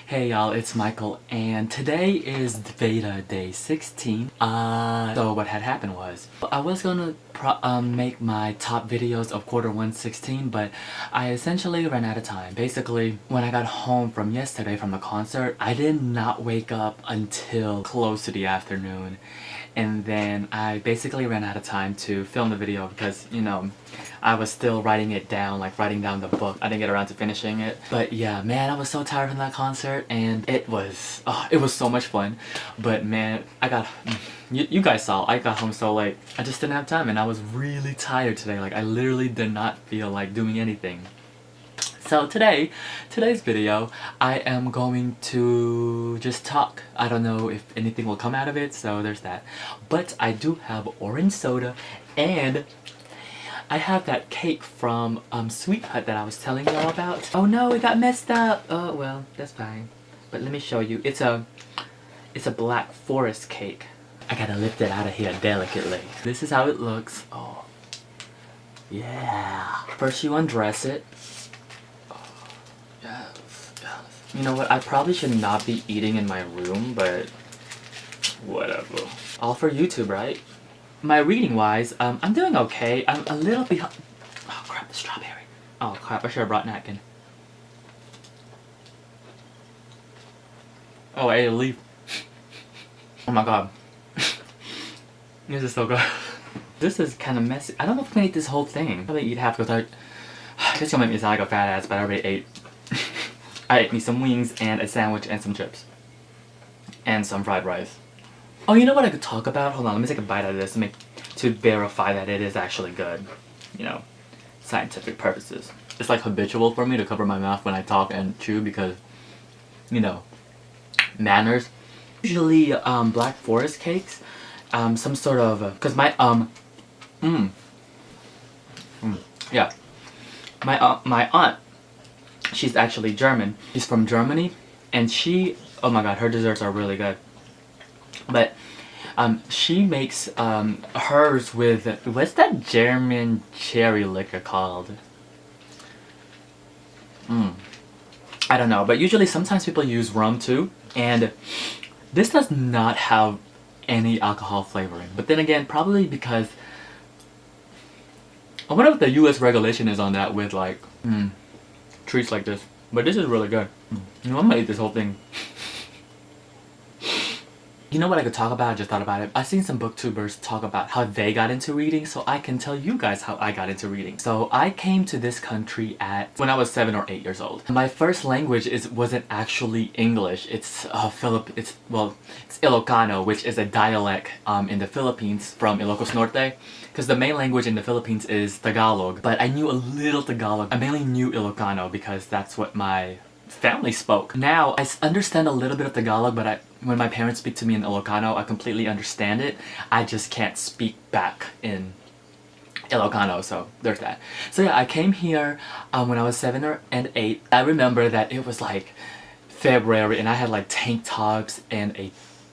Hey y'all, it's Michael, and today is VEDA day 16. So what had happened was, I was gonna make my top videos of quarter 116, but I essentially ran out of time. Basically, when I got home from yesterday from the concert, I did not wake up until close to the afternoon. And then I basically ran out of time to film the video because, you know, I was still writing it down, like writing down the book. I didn't get around to finishing it. But yeah, man, I was so tired from that concert, and it was so much fun. But man, you guys saw, I got home so late. I just didn't have time, and I was really tired today. Like, I literally did not feel like doing anything. So today's video, I am going to just talk. I don't know if anything will come out of it, so there's that. But I do have orange soda, and I have that cake from Sweet Hut that I was telling y'all about. Oh no, it got messed up. Oh well, that's fine. But let me show you. It's a black forest cake. I gotta lift it out of here delicately. This is how it looks. Oh, yeah. First you undress it. You know what, I probably should not be eating in my room, but whatever. All for YouTube, right? My reading wise, I'm doing okay. I'm a little behind. Oh crap, the strawberry. Oh crap, I should have brought napkin. Oh, I ate a leaf. Oh my god. This is so good. This is kind of messy. I don't know if I'm gonna eat this whole thing. I'm gonna eat half because this gonna make me sound like a fat ass, but I already ate. I ate me some wings and a sandwich and some chips. And some fried rice. Oh, you know what I could talk about? Hold on, let me take a bite out of this to verify that it is actually good. You know, scientific purposes. It's like habitual for me to cover my mouth when I talk and chew because, you know, manners. Usually, black forest cakes, some sort of, cause my, yeah. My aunt, she's actually German. She's from Germany, and she, oh my god, her desserts are really good. But she makes hers with, what's that German cherry liquor called? I don't know, but usually sometimes people use rum too, and this does not have any alcohol flavoring. But then again, probably because I wonder what the US regulation is on that with like treats like this. But this is really good. You know, I'm gonna eat this whole thing. You know what I could talk about? I just thought about it. I've seen some booktubers talk about how they got into reading, so I can tell you guys how I got into reading. So I came to this country when I was 7 or 8 years old. My first language wasn't actually English. It's Ilocano, which is a dialect in the Philippines from Ilocos Norte. Because the main language in the Philippines is Tagalog, but I knew a little Tagalog. I mainly knew Ilocano because that's what my family spoke. Now, I understand a little bit of Tagalog, but when my parents speak to me in Ilocano, I completely understand it. I just can't speak back in Ilocano, so there's that. So yeah, I came here when I was 7 and 8. I remember that it was like February, and I had like tank tops and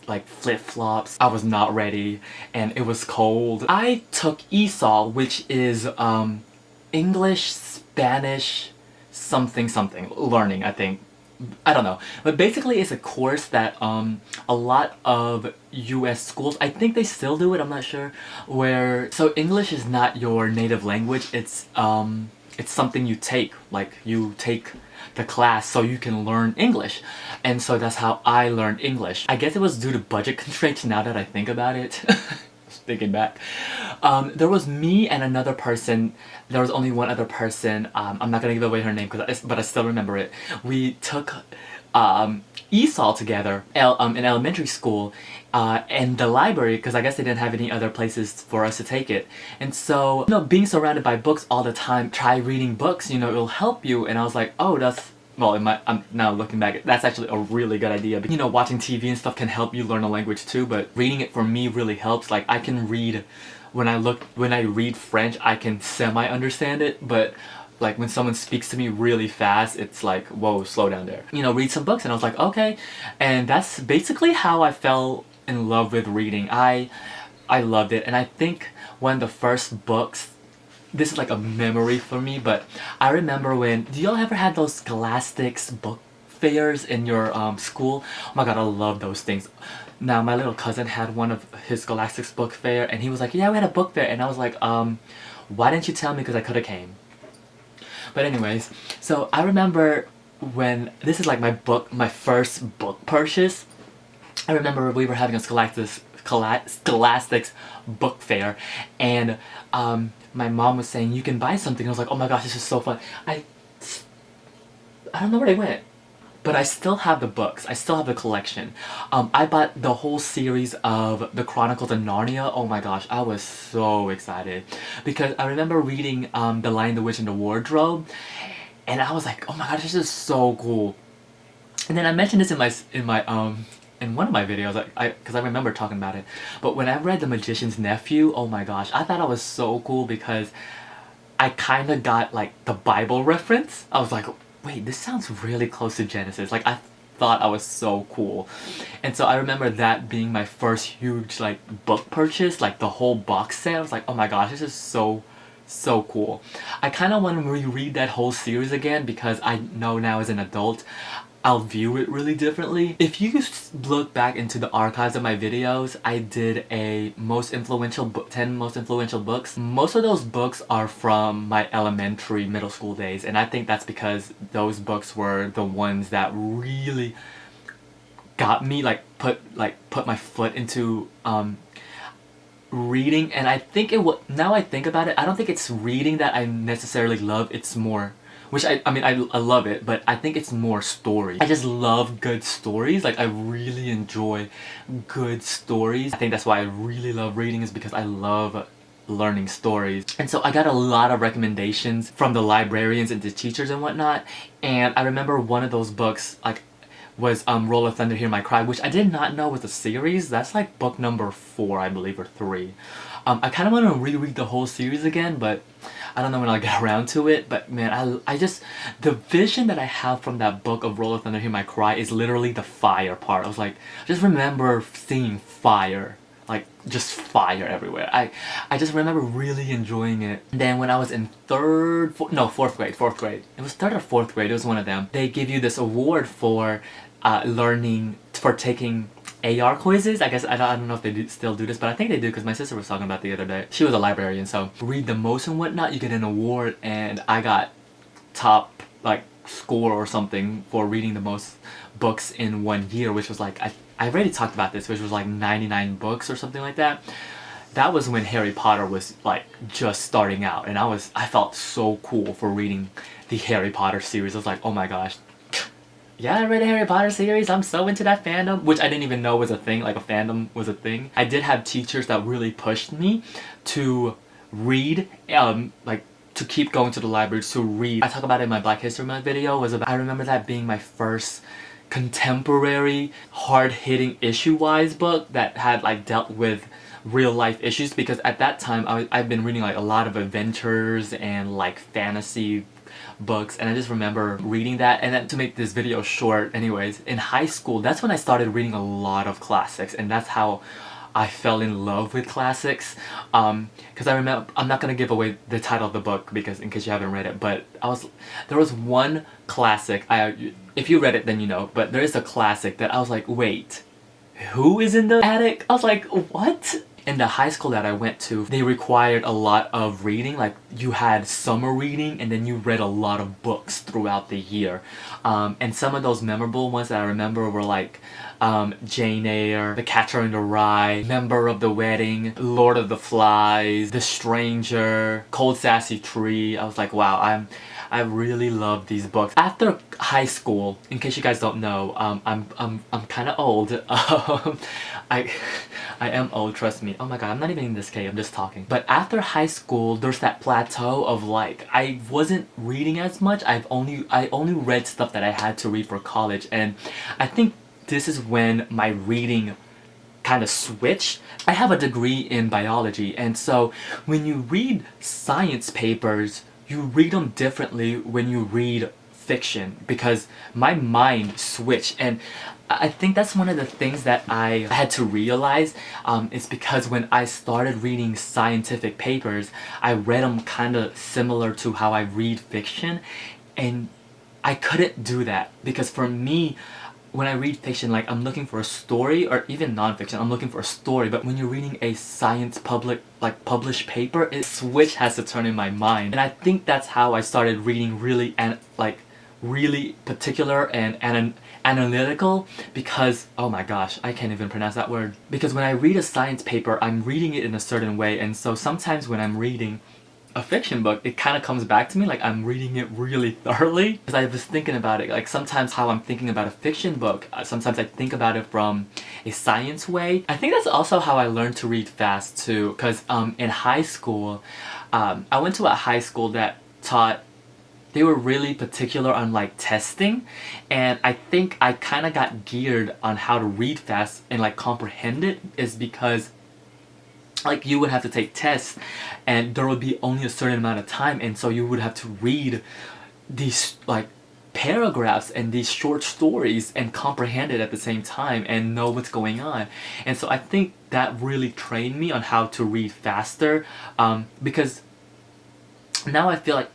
like flip-flops. I was not ready, and it was cold. I took ESOL, which is English, Spanish, something learning, I think. I don't know, but basically it's a course that a lot of US schools, I think they still do it, I'm not sure, where so English is not your native language. It's something you take, like you take the class so you can learn English. And so that's how I learned English. I guess it was due to budget constraints now that I think about it. Thinking back. There was me and another person. There was only one other person. I'm not gonna give away her name, but I still remember it. We took ESOL together in elementary school in the library, because I guess they didn't have any other places for us to take it. And so, you know, being surrounded by books all the time, try reading books, you know, it'll help you. And I was like, oh, well, I'm now looking back, that's actually a really good idea. But, you know, watching TV and stuff can help you learn a language too, but reading it for me really helps. Like, I can read, when I read French, I can semi-understand it, but like when someone speaks to me really fast, it's like, whoa, slow down there. You know, read some books, and I was like, okay. And that's basically how I fell in love with reading. I loved it, and I think one of the first books, this is like a memory for me, but I remember when, do y'all ever had those Scholastics book fairs in your school. Oh my god, I love those things. Now my little cousin had one of his Scholastics book fair, and he was like, yeah, we had a book fair, and I was like, why didn't you tell me, because I could have came. But anyways, so I remember when, this is like my first book purchase. I remember we were having a Scholastics book fair, and my mom was saying, you can buy something. I was like, oh my gosh, this is so fun. I don't know where they went, but I still have the books. I still have the collection. I bought the whole series of the Chronicles of Narnia. Oh my gosh, I was so excited because I remember reading The Lion, the Witch, and the Wardrobe, and I was like, oh my gosh, this is so cool. And then I mentioned this in one of my videos, because I remember talking about it. But when I read The Magician's Nephew, oh my gosh, I thought it was so cool because I kind of got like the Bible reference. I was like, wait, this sounds really close to Genesis. Like, I thought I was so cool. And so I remember that being my first huge like book purchase, like the whole box set. I was like, oh my gosh, this is so cool. I kind of want to reread that whole series again because I know now as an adult I'll view it really differently. If you look back into the archives of my videos, I did a 10 most influential books. Most of those books are from my elementary, middle school days, and I think that's because those books were the ones that really got me, put my foot into reading. And I think now I think about it, I don't think it's reading that I necessarily love, it's more, which I mean I love it, but I think it's more stories. I just love good stories. Like, I really enjoy good stories. I think that's why I really love reading, is because I love learning stories. And so I got a lot of recommendations from the librarians and the teachers and whatnot, and I remember one of those books was Roll of Thunder, Hear My Cry, which I did not know was a series. That's like book number 4, I believe, or 3. I kind of want to reread the whole series again, but I don't know when I'll get around to it. But man, I just, the vision that I have from that book of Roll of Thunder, Hear My Cry is literally the fire part. I was like, I just remember seeing fire, like just fire everywhere. I just remember really enjoying it. And then when I was in fourth grade. It was 3rd or 4th grade, it was one of them. They give you this award for taking AR quizzes. I guess I don't know if they still do this, but I think they do because my sister was talking about it the other day. She was a librarian, so read the most and whatnot, you get an award, and I got top score or something for reading the most books in 1 year, which was like, I already talked about this, which was like 99 books or something like that. That was when Harry Potter was like just starting out, and I felt so cool for reading the Harry Potter series. I was like, oh my gosh, yeah, I read the Harry Potter series, I'm so into that fandom, which I didn't even know was a thing, like a fandom was a thing. I did have teachers that really pushed me to read, to keep going to the library to read. I talk about it in my Black History Month video. I remember that being my first contemporary, hard-hitting, issue-wise book that had dealt with real-life issues, because at that time I've been reading a lot of adventures and fantasy books, and I just remember reading that. And then, to make this video short, anyways, in high school, that's when I started reading a lot of classics, and that's how I fell in love with classics. Because I remember, I'm not gonna give away the title of the book because in case you haven't read it, but there was one classic, if you read it then you know, but there is a classic that I was like, wait, who is in the attic? I was like, what? In the high school that I went to, they required a lot of reading. Like, you had summer reading, and then you read a lot of books throughout the year. And some of those memorable ones that I remember were Jane Eyre, The Catcher in the Rye, Member of the Wedding, Lord of the Flies, The Stranger, Cold Sassy Tree. I was like, wow, I really love these books. After high school, in case you guys don't know, I'm kind of old. I am old, trust me. Oh my god, I'm not even in this cave, I'm just talking. But after high school, there's that plateau of I wasn't reading as much. I only read stuff that I had to read for college, and I think this is when my reading kind of switched. I have a degree in biology, and so when you read science papers, you read them differently when you read fiction, because my mind switched. And I think that's one of the things that I had to realize. It's because when I started reading scientific papers, I read them kind of similar to how I read fiction, and I couldn't do that because for me, when I read fiction, like I'm looking for a story, or even nonfiction, I'm looking for a story. But when you're reading a science published paper, a switch has to turn in my mind. And I think that's how I started reading really really particular and analytical, because oh my gosh, I can't even pronounce that word. Because when I read a science paper, I'm reading it in a certain way, and so sometimes when I'm reading a fiction book, it kind of comes back to me like I'm reading it really thoroughly. Because I was thinking about it, like sometimes how I'm thinking about a fiction book, sometimes I think about it from a science way. I think that's also how I learned to read fast too, because in high school, I went to a high school that taught, they were really particular on like testing, and I think I kind of got geared on how to read fast and like comprehend it is because like you would have to take tests and there would be only a certain amount of time, and so you would have to read these like paragraphs and these short stories and comprehend it at the same time and know what's going on. And so I think that really trained me on how to read faster, because now I feel like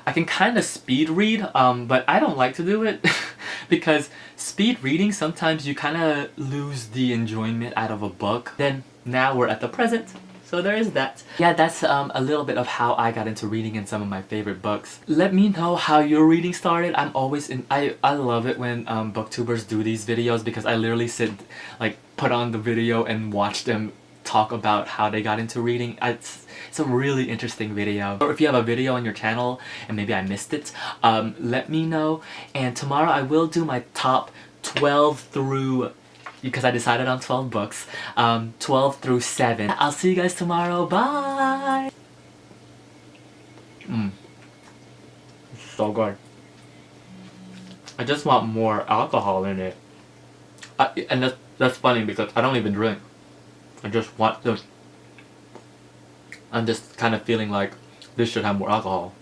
I can kind of speed read, but I don't like to do it because speed reading, sometimes you kind of lose the enjoyment out of a book. Then now we're at the present, so there is that. Yeah, that's a little bit of how I got into reading and some of my favorite books. Let me know how your reading started. I'm always in, I love it when booktubers do these videos, because I literally sit, like put on the video and watch them talk about how they got into reading. It's a really interesting video. Or if you have a video on your channel and maybe I missed it, let me know. And tomorrow I will do my top 12 through, because I decided on 12 books, 12 through 7. I'll see you guys tomorrow. Bye! It's so good. I just want more alcohol in it. And that's funny because I don't even drink. I just want this. I'm just kind of feeling like this should have more alcohol.